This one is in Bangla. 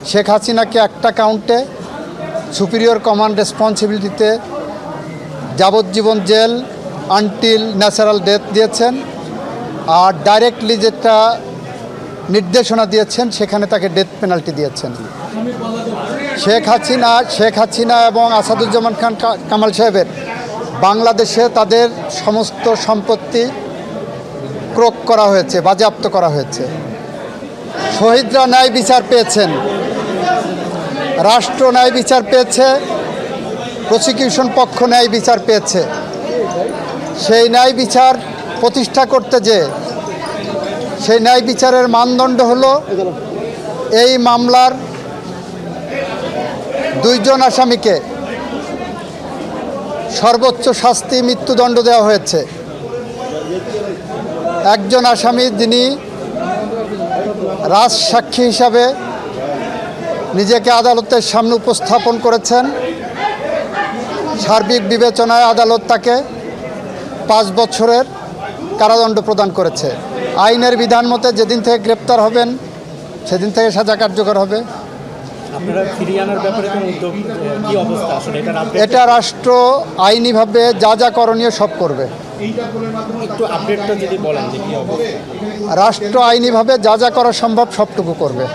শেখ হাসিনাকে একটা কাউন্টে সুপিরিয়র কমান্ড রেসপন্সিবিলিটিতে যাবজ্জীবন জেল আনটিল ন্যাচারাল ডেথ দিয়েছেন, আর ডাইরেক্টলি যেটা নির্দেশনা দিয়েছেন সেখানে তাকে ডেথ পেনাল্টি দিয়েছেন। শেখ হাসিনা এবং আসাদুজ্জামান খান কামাল সাহেবের বাংলাদেশে তাদের সমস্ত সম্পত্তি ক্রোক করা হয়েছে, বাজেয়াপ্ত করা হয়েছে। শহীদরা ন্যায় বিচার পেয়েছেন, রাষ্ট্র ন্যায় বিচার পেয়েছে, প্রসিকিউশন পক্ষ ন্যায় বিচার পেয়েছে। সেই ন্যায় বিচার প্রতিষ্ঠা করতে যে সেই ন্যায় বিচারের মানদণ্ড হলো এই মামলার দুইজন আসামিকে সর্বোচ্চ শাস্তি মৃত্যুদণ্ড দেওয়া হয়েছে। একজন আসামি যিনি রাজসাক্ষী হিসাবে নিজেকে আদালতের সামনে উপস্থাপন করেছেন, সার্বিক বিবেচনায় আদালত তাকে 5 বছরের কারাদণ্ড প্রদান করেছে। আইনের বিধান মতে যেদিন থেকে গ্রেপ্তার হবেন সেদিন থেকে সাজা কার্যকর হবে। এটা রাষ্ট্র আইনিভাবে যা যা করণীয় সব করবে। রাষ্ট্র আইনিভাবে যা যা করা সম্ভব সবটুকু করবে।